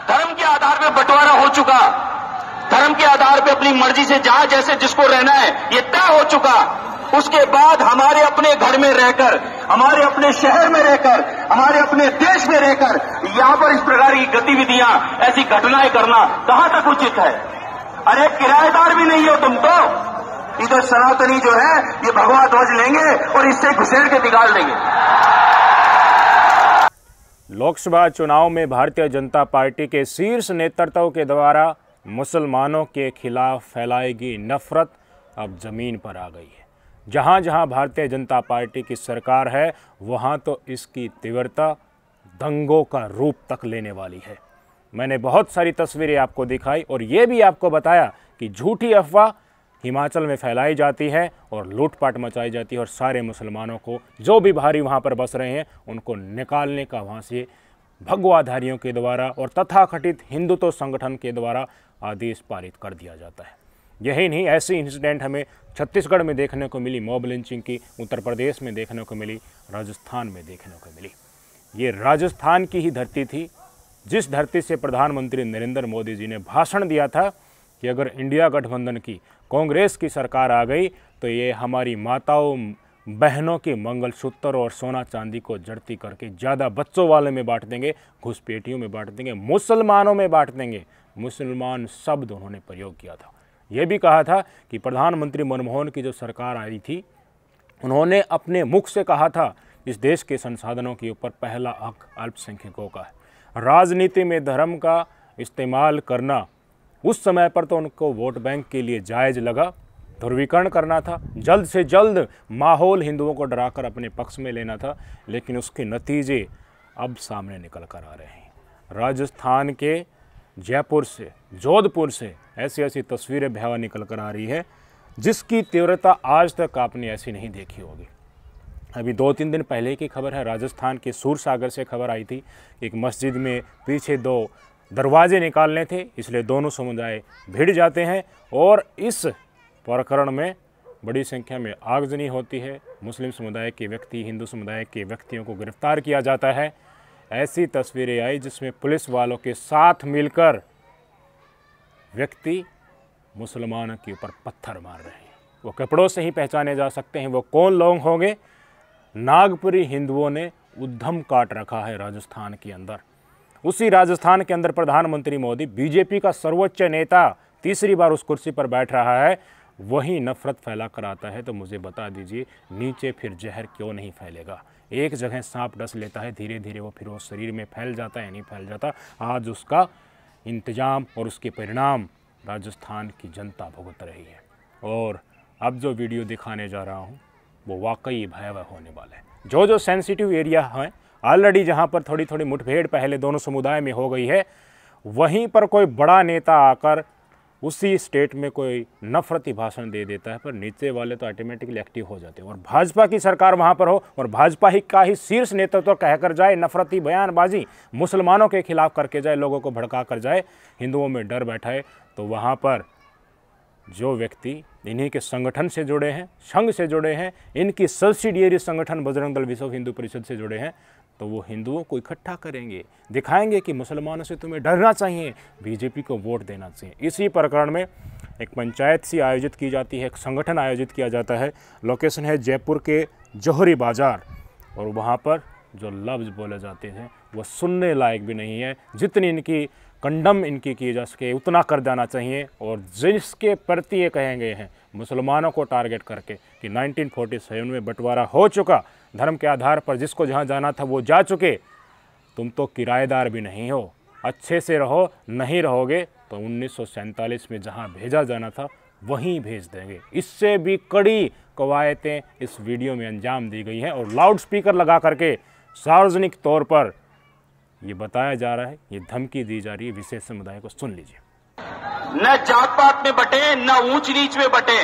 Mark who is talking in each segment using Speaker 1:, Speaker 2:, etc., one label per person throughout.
Speaker 1: धर्म के आधार पर बंटवारा हो चुका, धर्म के आधार पर अपनी मर्जी से जहां जैसे जिसको रहना है ये तय हो चुका। उसके बाद हमारे अपने घर में रहकर, हमारे अपने शहर में रहकर, हमारे अपने देश में रहकर यहां पर इस प्रकार की गतिविधियां, ऐसी घटनाएं करना कहां तक उचित है? अरे किराएदार भी नहीं हो तुम तो। इधर सनातनी जो है ये भगवा ध्वज लेंगे और इससे घुसेड़ के बिगाड़ लेंगे।
Speaker 2: लोकसभा चुनाव में भारतीय जनता पार्टी के शीर्ष नेतृत्व के द्वारा मुसलमानों के खिलाफ फैलाई गई नफरत अब जमीन पर आ गई है। जहां जहां भारतीय जनता पार्टी की सरकार है वहां तो इसकी तीव्रता दंगों का रूप तक लेने वाली है। मैंने बहुत सारी तस्वीरें आपको दिखाई और ये भी आपको बताया कि झूठी अफवाह हिमाचल में फैलाई जाती है और लूटपाट मचाई जाती है और सारे मुसलमानों को, जो भी भारी वहाँ पर बस रहे हैं, उनको निकालने का वहाँ से भगवाधारियों के द्वारा और तथाकथित हिंदुत्व संगठन के द्वारा आदेश पारित कर दिया जाता है। यही नहीं, ऐसी इंसिडेंट हमें छत्तीसगढ़ में देखने को मिली, मॉब लिंचिंग की उत्तर प्रदेश में देखने को मिली, राजस्थान में देखने को मिली। ये राजस्थान की ही धरती थी जिस धरती से प्रधानमंत्री नरेंद्र मोदी जी ने भाषण दिया था कि अगर इंडिया गठबंधन की, कांग्रेस की सरकार आ गई तो ये हमारी माताओं बहनों के मंगलसूत्र और सोना चांदी को जड़ती करके ज़्यादा बच्चों वाले में बांट देंगे, घुसपैठियों में बांट देंगे, मुसलमानों में बांट देंगे। मुसलमान शब्द उन्होंने प्रयोग किया था। ये भी कहा था कि प्रधानमंत्री मनमोहन की जो सरकार आई थी उन्होंने अपने मुख से कहा था इस देश के संसाधनों के ऊपर पहला हक अल्पसंख्यकों का है। राजनीति में धर्म का इस्तेमाल करना उस समय पर तो उनको वोट बैंक के लिए जायज़ लगा, ध्रुवीकरण करना था, जल्द से जल्द माहौल हिंदुओं को डराकर अपने पक्ष में लेना था, लेकिन उसके नतीजे अब सामने निकल कर आ रहे हैं। राजस्थान के जयपुर से, जोधपुर से ऐसी ऐसी तस्वीरें भयावह निकल कर आ रही है जिसकी तीव्रता आज तक आपने ऐसी नहीं देखी होगी। अभी 2-3 दिन पहले की खबर है, राजस्थान के सूरसागर से खबर आई थी। एक मस्जिद में पीछे 2 दरवाजे निकालने थे, इसलिए दोनों समुदाय भिड़ जाते हैं और इस प्रकरण में बड़ी संख्या में आगजनी होती है। मुस्लिम समुदाय के व्यक्ति, हिंदू समुदाय के व्यक्तियों को गिरफ्तार किया जाता है। ऐसी तस्वीरें आई जिसमें पुलिस वालों के साथ मिलकर व्यक्ति मुसलमानों के ऊपर पत्थर मार रहे हैं। वो कपड़ों से ही पहचाने जा सकते हैं वो कौन लोग होंगे। नागपुरी हिंदुओं ने उद्यम काट रखा है राजस्थान के अंदर। उसी राजस्थान के अंदर प्रधानमंत्री मोदी, बीजेपी का सर्वोच्च नेता, तीसरी बार उस कुर्सी पर बैठ रहा है, वही नफरत फैला कर आता है। तो मुझे बता दीजिए नीचे फिर जहर क्यों नहीं फैलेगा? एक जगह सांप डस लेता है, धीरे धीरे वो फिर वो शरीर में फैल जाता है, नहीं फैल जाता। आज उसका इंतजाम और उसके परिणाम राजस्थान की जनता भुगत रही है। और अब जो वीडियो दिखाने जा रहा हूँ वो वाकई भयावह होने वाला है। जो सेंसिटिव एरिया है ऑलरेडी, जहाँ पर थोड़ी थोड़ी मुठभेड़ पहले दोनों समुदाय में हो गई है, वहीं पर कोई बड़ा नेता आकर उसी स्टेट में कोई नफरती भाषण दे देता है, पर नीचे वाले तो ऑटोमेटिकली एक्टिव हो जाते हैं। और भाजपा की सरकार वहाँ पर हो और भाजपा ही का ही शीर्ष नेतृत्व कहकर जाए, नफरती बयानबाजी मुसलमानों के खिलाफ करके जाए, लोगों को भड़का कर जाए, हिंदुओं में डर बैठाए, तो वहाँ पर जो व्यक्ति इन्हीं के संगठन से जुड़े हैं, संघ से जुड़े हैं, इनकी सब्सिडियरी संगठन बजरंग दल विश्व हिंदू परिषद से जुड़े हैं, तो वो हिंदुओं को इकट्ठा करेंगे, दिखाएंगे कि मुसलमानों से तुम्हें डरना चाहिए, बीजेपी को वोट देना चाहिए। इसी प्रकरण में एक पंचायत सी आयोजित की जाती है, एक संगठन आयोजित किया जाता है। लोकेशन है जयपुर के जौहरी बाज़ार और वहाँ पर जो लफ्ज़ बोले जाते हैं वो सुनने लायक भी नहीं है। जितनी इनकी कंडम इनकी की जा सके उतना कर जाना चाहिए। और जिसके प्रति ये कहेंगे हैं मुसलमानों को टारगेट करके कि 1947 में बंटवारा हो चुका, धर्म के आधार पर जिसको जहाँ जाना था वो जा चुके, तुम तो किराएदार भी नहीं हो, अच्छे से रहो, नहीं रहोगे तो 1947 में जहाँ भेजा जाना था वहीं भेज देंगे। इससे भी कड़ी कवायतें इस वीडियो में अंजाम दी गई हैं और लाउड स्पीकर लगा करके सार्वजनिक तौर पर ये बताया जा रहा है, ये धमकी दी जा रही है विशेष समुदाय को। सुन लीजिए।
Speaker 1: न जात पात में बटे, न ऊंच नीच में बटे,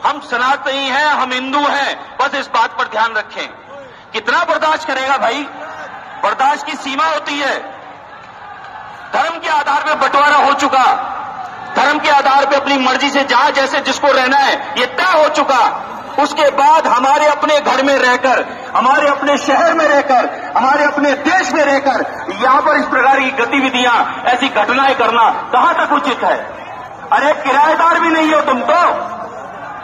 Speaker 1: हम सनातनी हैं, हम हिंदू हैं, बस इस बात पर ध्यान रखें। कितना बर्दाश्त करेगा भाई? बर्दाश्त की सीमा होती है। धर्म के आधार पर बंटवारा हो चुका, धर्म के आधार पर अपनी मर्जी से जहां जैसे जिसको रहना है ये तय हो चुका। उसके बाद हमारे अपने घर में रहकर, हमारे अपने शहर में रहकर, हमारे अपने देश में रहकर यहां पर इस प्रकार की गतिविधियां, ऐसी घटनाएं करना कहां तक उचित है? अरे किराएदार भी नहीं हो तुम, तो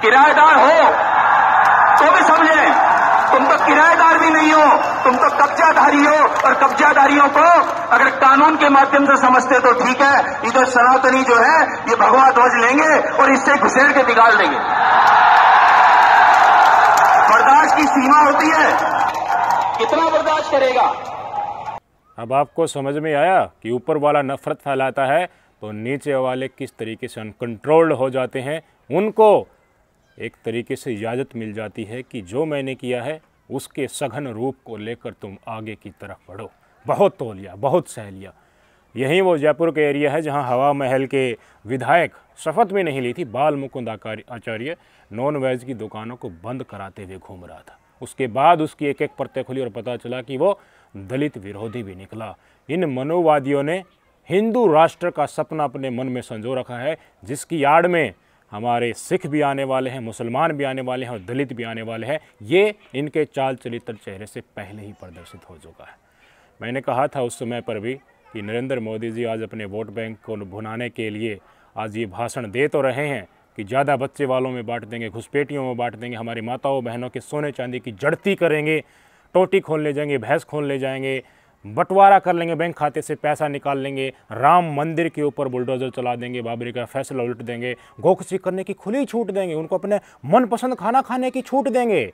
Speaker 1: किराएदार हो तो भी समझें, तुम तो किराएदार भी नहीं हो, तुम तो कब्जाधारी हो। और कब्जाधारियों को अगर कानून के माध्यम से समझते तो ठीक है, इधर सनातनी जो है ये भगवा ध्वज लेंगे और इससे घुसेड़ के बिगाड़ देंगे। बर्दाश्त की सीमा होती है, कितना बर्दाश्त करेगा?
Speaker 2: अब आपको समझ में आया कि ऊपर वाला नफरत फैलाता है तो नीचे वाले किस तरीके से अनकंट्रोल्ड हो जाते हैं। उनको एक तरीके से इजाज़त मिल जाती है कि जो मैंने किया है उसके सघन रूप को लेकर तुम आगे की तरफ बढ़ो। बहुत तोल लिया, बहुत सह लिया। यही वो जयपुर के एरिया है जहां हवा महल के विधायक शपथ भी नहीं ली थी। बाल मुकुंद आचार्य नॉन वेज की दुकानों को बंद कराते हुए घूम रहा था। उसके बाद उसकी एक एक परतें खुली और पता चला कि वो दलित विरोधी भी निकला। इन मनोवादियों ने हिंदू राष्ट्र का सपना अपने मन में संजो रखा है, जिसकी आड़ में हमारे सिख भी आने वाले हैं, मुसलमान भी आने वाले हैं और दलित भी आने वाले हैं। ये इनके चाल चरित्र चेहरे से पहले ही प्रदर्शित हो चुका है। मैंने कहा था उस समय पर भी कि नरेंद्र मोदी जी आज अपने वोट बैंक को भुनाने के लिए आज ये भाषण दे तो रहे हैं कि ज़्यादा बच्चे वालों में बांट देंगे, घुसपैठियों में बांट देंगे, हमारी माताओं बहनों के सोने चांदी की जड़ती करेंगे, टोटी खोल ले जाएंगे, भैंस खोल ले जाएंगे, बंटवारा कर लेंगे, बैंक खाते से पैसा निकाल लेंगे, राम मंदिर के ऊपर बुलडोजर चला देंगे, बाबरी का फैसला उलट देंगे, गोकसी करने की खुली छूट देंगे, उनको अपने मनपसंद खाना खाने की छूट देंगे,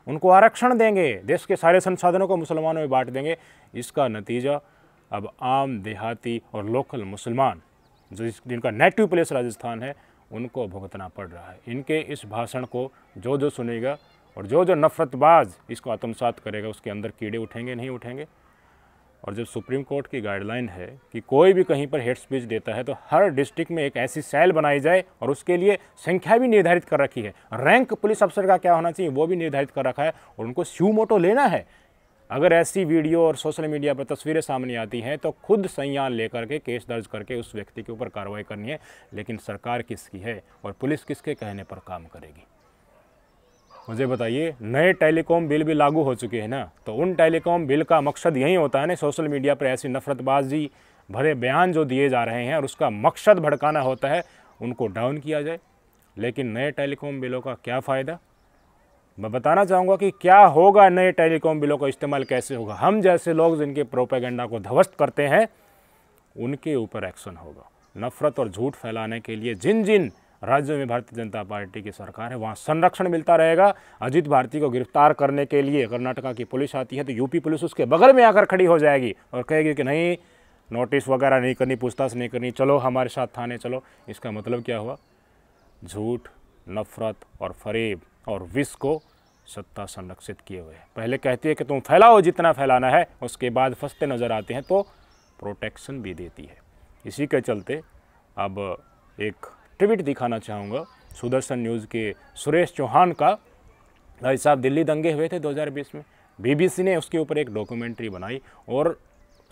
Speaker 2: उनको आरक्षण देंगे, देश के सारे संसाधनों को मुसलमानों में बांट देंगे। इसका नतीजा अब आम देहाती और लोकल मुसलमान जिनका नेटिव प्लेस राजस्थान है उनको भुगतना पड़ रहा है। इनके इस भाषण को जो जो सुनेगा और जो जो नफरतबाज इसको आत्मसात करेगा उसके अंदर कीड़े उठेंगे नहीं उठेंगे। और जब सुप्रीम कोर्ट की गाइडलाइन है कि कोई भी कहीं पर हेट स्पीच देता है तो हर डिस्ट्रिक्ट में एक ऐसी सेल बनाई जाए और उसके लिए संख्या भी निर्धारित कर रखी है, रैंक पुलिस अफसर का क्या होना चाहिए वो भी निर्धारित कर रखा है और उनको स्यू मोटो लेना है। अगर ऐसी वीडियो और सोशल मीडिया पर तस्वीरें सामने आती हैं तो खुद संज्ञान लेकर के केस दर्ज करके उस व्यक्ति के ऊपर कार्रवाई करनी है। लेकिन सरकार किसकी है और पुलिस किसके कहने पर काम करेगी? मुझे बताइए, नए टेलीकॉम बिल भी लागू हो चुके हैं ना, तो उन टेलीकॉम बिल का मकसद यही होता है ना, सोशल मीडिया पर ऐसी नफरतबाजी भरे बयान जो दिए जा रहे हैं और उसका मकसद भड़काना होता है, उनको डाउन किया जाए। लेकिन नए टेलीकॉम बिलों का क्या फ़ायदा? मैं बताना चाहूँगा कि क्या होगा नए टेलीकॉम बिलों का इस्तेमाल कैसे होगा। हम जैसे लोग जिनके प्रोपेगेंडा को ध्वस्त करते हैं उनके ऊपर एक्शन होगा। नफरत और झूठ फैलाने के लिए जिन जिन राज्यों में भारतीय जनता पार्टी की सरकार है वहाँ संरक्षण मिलता रहेगा। अजीत भारती को गिरफ्तार करने के लिए कर्नाटका की पुलिस आती है तो यूपी पुलिस उसके बगल में आकर खड़ी हो जाएगी और कहेगी कि नहीं, नोटिस वगैरह नहीं करनी, पूछताछ नहीं करनी, चलो हमारे साथ थाने चलो। इसका मतलब क्या हुआ? झूठ, नफरत और फरेब और विष को सत्ता संरक्षित किए हुए है। पहले कहती है कि तुम फैलाओ जितना फैलाना है, उसके बाद फंसते नज़र आते हैं तो प्रोटेक्शन भी देती है। इसी के चलते अब एक ट्वीट दिखाना चाहूँगा सुदर्शन न्यूज़ के सुरेश चौहान का। भाई साहब, दिल्ली दंगे हुए थे 2020 में, बीबीसी ने उसके ऊपर एक डॉक्यूमेंट्री बनाई और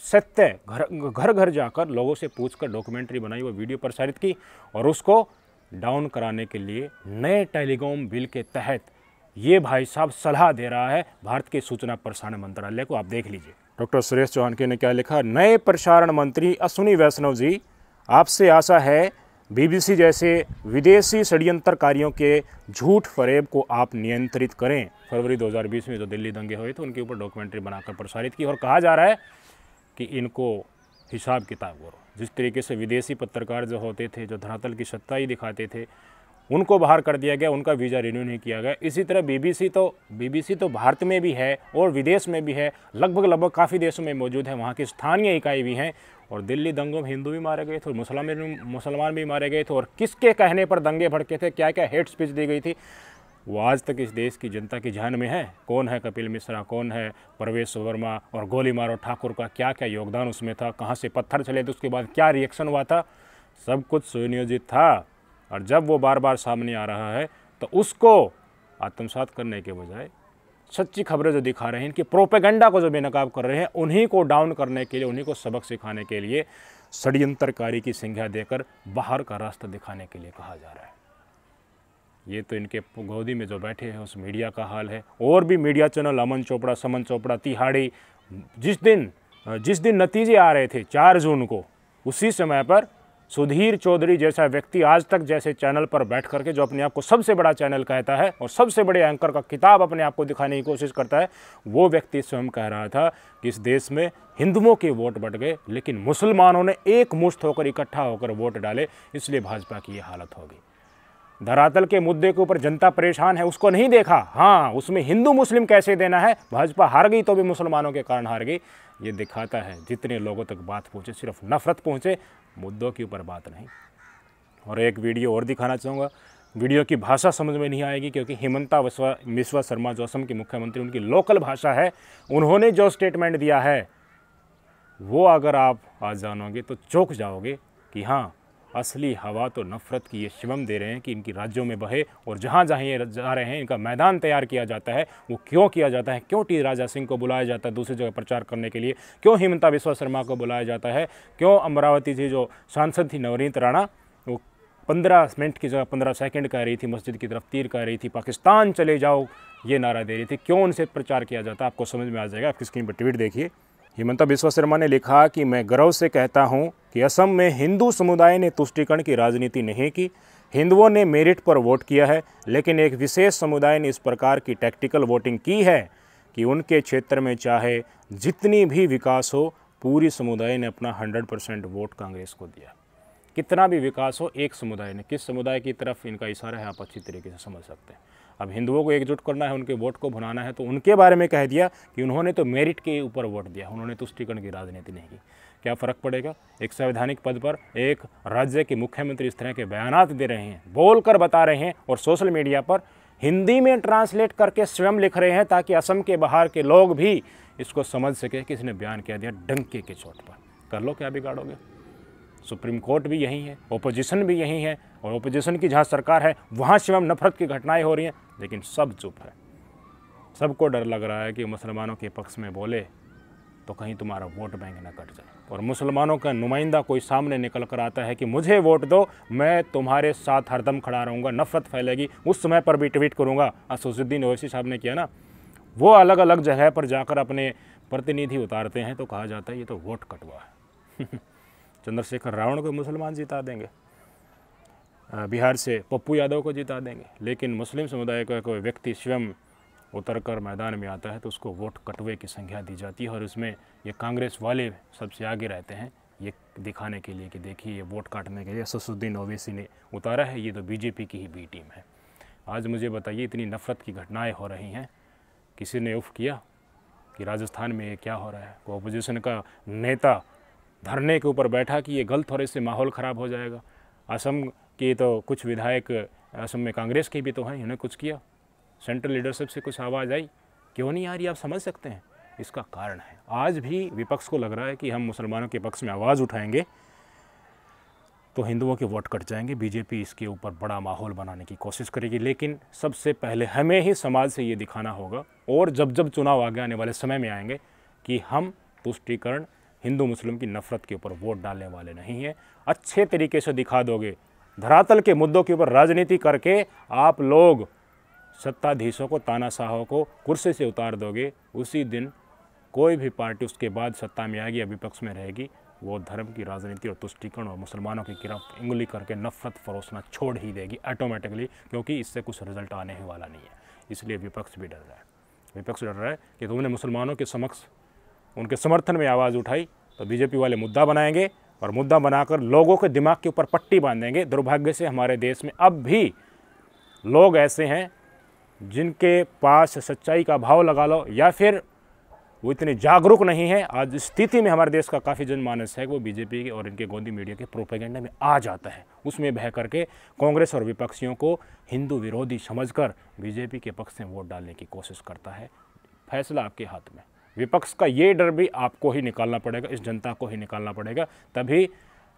Speaker 2: सत्य घर घर जाकर लोगों से पूछकर डॉक्यूमेंट्री बनाई, वो वीडियो प्रसारित की और उसको डाउन कराने के लिए नए टेलीकॉम बिल के तहत ये भाई साहब सलाह दे रहा है भारत के सूचना प्रसारण मंत्रालय को। आप देख लीजिए डॉक्टर सुरेश चौहान ने क्या लिखा। नए प्रसारण मंत्री अश्विनी वैष्णव जी, आपसे आशा है बीबीसी जैसे विदेशी षड्यंत्रकारियों के झूठ फरेब को आप नियंत्रित करें। फरवरी 2020 में जो दिल्ली दंगे हुए थे उनके ऊपर डॉक्यूमेंट्री बनाकर प्रसारित की और कहा जा रहा है कि इनको हिसाब किताब करो। जिस तरीके से विदेशी पत्रकार जो होते थे, जो धरातल की सच्चाई दिखाते थे, उनको बाहर कर दिया गया, उनका वीज़ा रिन्यू नहीं किया गया। इसी तरह बीबीसी तो भारत में भी है और विदेश में भी है, लगभग काफ़ी देशों में मौजूद है, वहाँ की स्थानीय इकाई भी हैं। और दिल्ली दंगों में हिंदू भी मारे गए थे और मुसलमान भी मारे गए थे और किसके कहने पर दंगे भड़के थे, क्या क्या हेट स्पीच दी गई थी, वो आज तक इस देश की जनता की ध्यान में है। कौन है कपिल मिश्रा, कौन है परवेश वर्मा और गोली मारो ठाकुर का क्या क्या योगदान उसमें था, कहाँ से पत्थर चले थे, उसके बाद क्या रिएक्शन हुआ था, सब कुछ सुनियोजित था। और जब वो बार बार सामने आ रहा है तो उसको आत्मसात करने के बजाय सच्ची खबरें जो दिखा रहे हैं, इनकी प्रोपेगेंडा को जो बेनकाब कर रहे हैं, उन्हीं को डाउन करने के लिए, उन्हीं को सबक सिखाने के लिए षड्यंत्रकारी की संज्ञा देकर बाहर का रास्ता दिखाने के लिए कहा जा रहा है। ये तो इनके गोदी में जो बैठे हैं उस मीडिया का हाल है। और भी मीडिया चैनल, अमन चोपड़ा, समन चोपड़ा, तिहाड़ी जिस दिन नतीजे आ रहे थे 4 जून को, उसी समय पर सुधीर चौधरी जैसा व्यक्ति आज तक जैसे चैनल पर बैठ करके, जो अपने आप को सबसे बड़ा चैनल कहता है और सबसे बड़े एंकर का किताब अपने आप को दिखाने की कोशिश करता है, वो व्यक्ति स्वयं कह रहा था कि इस देश में हिंदुओं के वोट बढ़ गए लेकिन मुसलमानों ने एक मुश्त होकर इकट्ठा होकर वोट डाले, इसलिए भाजपा की ये हालत हो गई। धरातल के मुद्दे के ऊपर जनता परेशान है, उसको नहीं देखा। हाँ, उसमें हिंदू मुस्लिम कैसे देना है, भाजपा हार गई तो भी मुसलमानों के कारण हार गई। ये दिखाता है जितने लोगों तक बात पहुँचे सिर्फ नफरत पहुँचे, मुद्दों के ऊपर बात नहीं। और एक वीडियो और दिखाना चाहूँगा, वीडियो की भाषा समझ में नहीं आएगी क्योंकि हिमंता बिस्वा शर्मा जो असम के मुख्यमंत्री, उनकी लोकल भाषा है, उन्होंने जो स्टेटमेंट दिया है वो अगर आप आज जानोगे तो चौंक जाओगे कि हाँ, असली हवा तो नफ़रत की ये शिवम दे रहे हैं कि इनकी राज्यों में बहे, और जहाँ जहाँ ये जा रहे हैं इनका मैदान तैयार किया जाता है। वो क्यों किया जाता है, क्यों टी राजा सिंह को बुलाया जाता है दूसरी जगह प्रचार करने के लिए, क्यों हिमंता बिस्वा शर्मा को बुलाया जाता है, क्यों अमरावती से जो सांसद थी नवनीत राणा, वो 15 मिनट की जगह 15 सेकंड कह रही थी, मस्जिद की तरफ तीर कह रही थी, पाकिस्तान चले जाओ ये नारा दे रही थी, क्यों उनसे प्रचार किया जाता है, आपको समझ में आ जाएगा। आपकी स्क्रीन पर ट्वीट देखिए। हिमंता बिस्वा शर्मा ने लिखा कि मैं गर्व से कहता हूं कि असम में हिंदू समुदाय ने तुष्टीकरण की राजनीति नहीं की, हिंदुओं ने मेरिट पर वोट किया है, लेकिन एक विशेष समुदाय ने इस प्रकार की टैक्टिकल वोटिंग की है कि उनके क्षेत्र में चाहे जितनी भी विकास हो, पूरी समुदाय ने अपना 100% वोट कांग्रेस को दिया। कितना भी विकास हो, एक समुदाय ने, किस समुदाय की तरफ इनका इशारा है आप अच्छी तरीके से समझ सकते हैं। अब हिंदुओं को एकजुट करना है, उनके वोट को भुनाना है, तो उनके बारे में कह दिया कि उन्होंने तो मेरिट के ऊपर वोट दिया, उन्होंने तुष्टीकरण की राजनीति नहीं की। क्या फ़र्क पड़ेगा? एक संवैधानिक पद पर एक राज्य के मुख्यमंत्री इस तरह के बयानात दे रहे हैं, बोल कर बता रहे हैं, और सोशल मीडिया पर हिंदी में ट्रांसलेट करके स्वयं लिख रहे हैं ताकि असम के बाहर के लोग भी इसको समझ सके कि इसने बयान किया दिया डंके के चोट पर। कर लो, क्या बिगाड़ोगे? सुप्रीम कोर्ट भी यही है, ओपोजिशन भी यही है, और ओपोजिशन की जहाँ सरकार है वहाँ स्वयं नफरत की घटनाएं हो रही हैं, लेकिन सब चुप है। सबको डर लग रहा है कि मुसलमानों के पक्ष में बोले तो कहीं तुम्हारा वोट बैंक न कट जाए, और मुसलमानों का नुमाइंदा कोई सामने निकल कर आता है कि मुझे वोट दो, मैं तुम्हारे साथ हरदम खड़ा रहूँगा, नफरत फैलेगी, उस समय पर भी ट्वीट करूँगा। असदुद्दीन ओवैसी साहब ने किया ना, वो अलग अलग जगह पर जाकर अपने प्रतिनिधि उतारते हैं तो कहा जाता है ये तो वोट कटवा है। चंद्रशेखर रावण को मुसलमान जिता देंगे, बिहार से पप्पू यादव को जिता देंगे, लेकिन मुस्लिम समुदाय का कोई व्यक्ति स्वयं उतरकर मैदान में आता है तो उसको वोट कटवे की संज्ञा दी जाती है। और इसमें ये कांग्रेस वाले सबसे आगे रहते हैं, ये दिखाने के लिए कि देखिए ये वोट काटने के लिए असदुद्दीन ओवैसी ने उतारा है, ये तो बीजेपी की ही बी टीम है। आज मुझे बताइए, इतनी नफरत की घटनाएँ हो रही हैं, किसी ने उफ किया कि राजस्थान में ये क्या हो रहा है? कोई अपोजिशन का नेता धरने के ऊपर बैठा कि ये गलत हो रहे, इससे माहौल ख़राब हो जाएगा। असम के तो कुछ विधायक असम में कांग्रेस के भी तो हैं, इन्होंने कुछ किया, सेंट्रल लीडरशिप से कुछ आवाज़ आई, क्यों नहीं आ रही? आप समझ सकते हैं इसका कारण है। आज भी विपक्ष को लग रहा है कि हम मुसलमानों के पक्ष में आवाज़ उठाएंगे तो हिंदुओं के वोट कट जाएंगे, बीजेपी इसके ऊपर बड़ा माहौल बनाने की कोशिश करेगी। लेकिन सबसे पहले हमें ही समाज से ये दिखाना होगा, और जब जब चुनाव आगे आने वाले समय में आएंगे, कि हम तुष्टीकरण, हिंदू मुस्लिम की नफरत के ऊपर वोट डालने वाले नहीं हैं। अच्छे तरीके से दिखा दोगे, धरातल के मुद्दों के ऊपर राजनीति करके आप लोग सत्ताधीशों को, तानाशाहों को कुर्सी से उतार दोगे, उसी दिन कोई भी पार्टी उसके बाद सत्ता में आएगी या विपक्ष में रहेगी, वो धर्म की राजनीति और तुष्टीकरण और मुसलमानों की गिरफ्त उंगली करके नफरत फरोसना छोड़ ही देगी ऑटोमेटिकली, क्योंकि इससे कुछ रिजल्ट आने ही वाला नहीं है। इसलिए विपक्ष भी डर रहा है। विपक्ष डर रहा है कि तुमने मुसलमानों के समक्ष उनके समर्थन में आवाज़ उठाई तो बीजेपी वाले मुद्दा बनाएंगे, और मुद्दा बनाकर लोगों के दिमाग के ऊपर पट्टी बांधेंगे। दुर्भाग्य से हमारे देश में अब भी लोग ऐसे हैं जिनके पास सच्चाई का भाव लगा लो, या फिर वो इतने जागरूक नहीं है। आज स्थिति में हमारे देश का काफ़ी जनमानस है वो बीजेपी के और इनके गोदी मीडिया के प्रोपेगेंडा में आ जाता है, उसमें बह करके कांग्रेस और विपक्षियों को हिंदू विरोधी समझकर बीजेपी के पक्ष में वोट डालने की कोशिश करता है। फैसला आपके हाथ में। विपक्ष का ये डर भी आपको ही निकालना पड़ेगा, इस जनता को ही निकालना पड़ेगा, तभी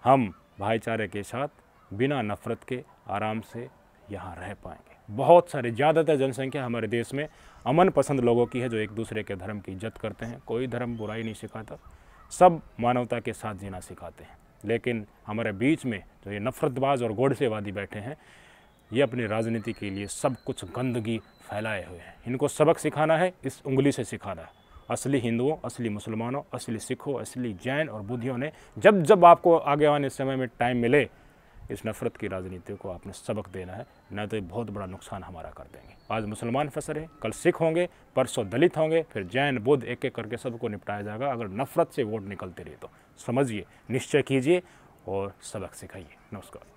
Speaker 2: हम भाईचारे के साथ बिना नफरत के आराम से यहाँ रह पाएंगे। बहुत सारे, ज़्यादातर जनसंख्या हमारे देश में अमन पसंद लोगों की है, जो एक दूसरे के धर्म की इज्जत करते हैं। कोई धर्म बुराई नहीं सिखाता, सब मानवता के साथ जीना सिखाते हैं। लेकिन हमारे बीच में जो ये नफरतबाज और गोडसेवादी बैठे हैं, ये अपनी राजनीति के लिए सब कुछ गंदगी फैलाए हुए हैं। इनको सबक सिखाना है, इस उंगली से सिखाना है, असली हिंदुओं, असली मुसलमानों, असली सिखों, असली जैन और बुद्धियों ने जब जब आपको आगे आने समय में टाइम मिले, इस नफ़रत की राजनीति को आपने सबक देना है, न तो ये बहुत बड़ा नुकसान हमारा कर देंगे। आज मुसलमान फंसे, कल सिख होंगे, परसों दलित होंगे, फिर जैन बुद्ध, एक एक करके सबको निपटाया जाएगा अगर नफ़रत से वोट निकलते रहे। तो समझिए, निश्चय कीजिए और सबक सिखाइए। नमस्कार।